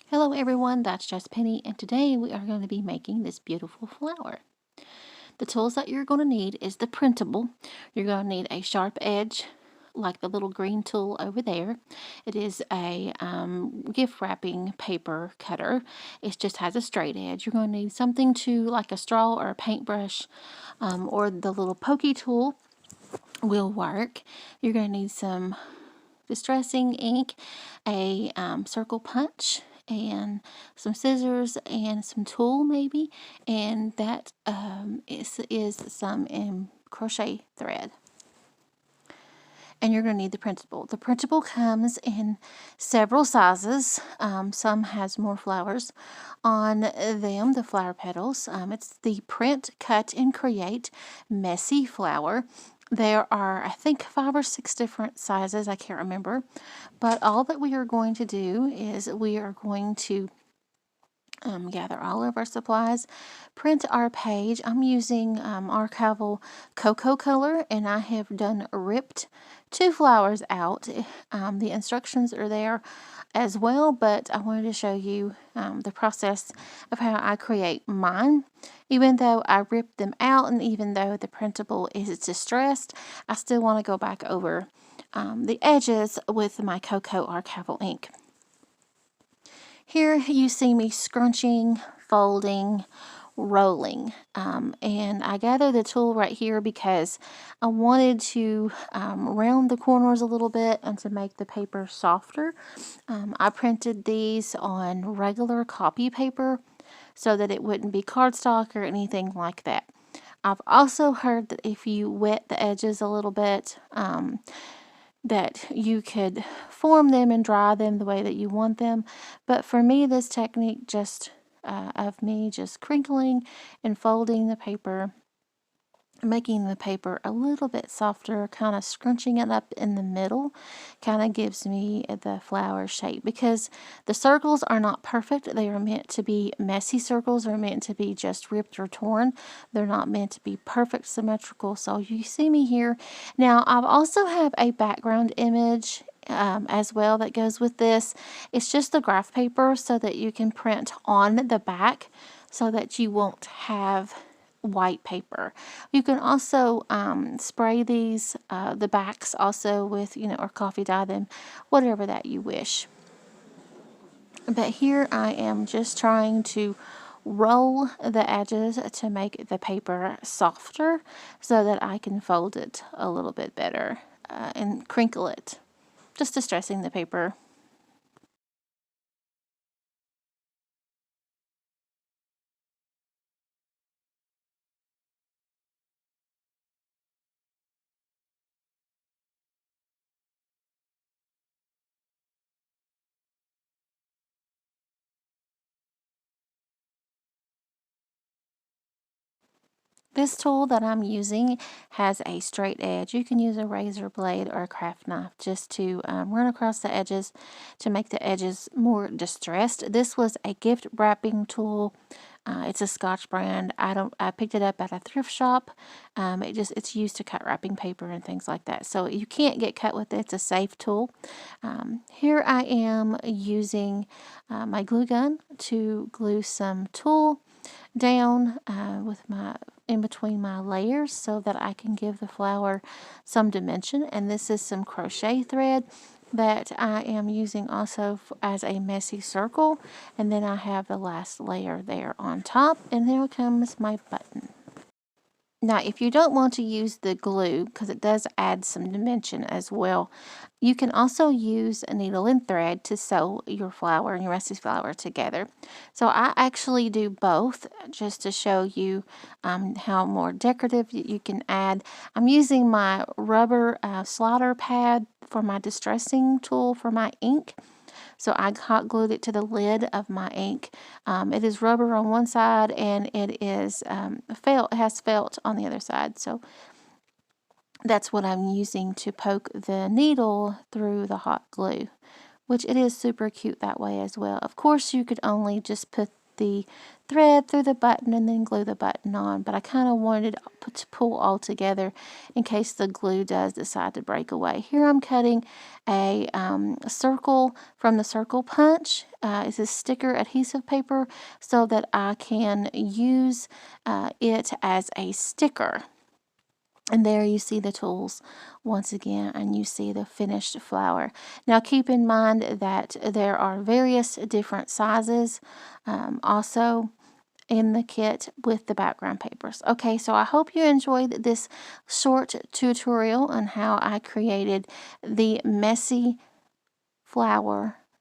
Hello everyone, that's just Penny, and today we are going to be making this beautiful flower. The tools that you're going to need is the printable. You're going to need a sharp edge, like the little green tool over there. It is a gift wrapping paper cutter. It just has a straight edge. You're going to need something like a straw or a paintbrush, or the little pokey tool will work. You're going to need some distressing ink, a circle punch, and some scissors and some tulle maybe, and that is some crochet thread. And you're going to need the printable. The printable comes in several sizes. Some has more flowers on them, the flower petals. It's the Print, Cut, and Create Messy Flower. There are, I think, 5 or 6 different sizes. I can't remember. But all that we are going to do is we are going to gather all of our supplies, print our page. I'm using archival cocoa color, and I have ripped 2 flowers out. The instructions are there as well, but I wanted to show you the process of how I create mine. Even though I ripped them out, and even though the printable is distressed, I still want to go back over the edges with my cocoa archival ink. Here you see me scrunching, folding, rolling, and I gathered the tool right here because I wanted to round the corners a little bit and to make the paper softer. I printed these on regular copy paper so that it wouldn't be cardstock or anything like that. I've also heard that if you wet the edges a little bit, that you could form them and dry them the way that you want them. But for me, this technique of me just crinkling and folding the paper, making the paper a little bit softer, kind of scrunching it up in the middle, kind of gives me the flower shape. Because the circles are not perfect. They are meant to be messy circles. They're meant to be just ripped or torn. They're not meant to be perfect symmetrical. So you see me here. Now I've also have a background image as well that goes with this. It's just the graph paper so that you can print on the back so that you won't have white paper. You can also spray these, the backs also with, or coffee dye them, whatever that you wish. But here I am just trying to roll the edges to make the paper softer so that I can fold it a little bit better and crinkle it, just distressing the paper. This tool that I'm using has a straight edge. You can use a razor blade or a craft knife just to run across the edges to make the edges more distressed. This was a gift wrapping tool. It's a Scotch brand. I picked it up at a thrift shop. It's used to cut wrapping paper and things like that. So you can't get cut with it. It's a safe tool. Here I am using my glue gun to glue some tulle down in between my layers so that I can give the flower some dimension. And this is some crochet thread that I am using also as a messy circle. And then I have the last layer there on top, and there comes my button. Now, if you don't want to use the glue, because it does add some dimension as well, you can also use a needle and thread to sew your flower and your messy flower together. So I actually do both just to show you how more decorative you can add. I'm using my rubber slider pad for my distressing tool for my ink. So I hot glued it to the lid of my ink. It is rubber on one side, and it is felt. It has felt on the other side. So that's what I'm using to poke the needle through the hot glue, which it is super cute that way as well. Of course, you could only just put the thread through the button and then glue the button on, but I kind of wanted it to pull all together in case the glue does decide to break away. Here I'm cutting a circle from the circle punch. It's a sticker adhesive paper so that I can use it as a sticker. And there you see the tools once again, and you see the finished flower. Now keep in mind that there are various different sizes also in the kit with the background papers. Okay, so I hope you enjoyed this short tutorial on how I created the messy flower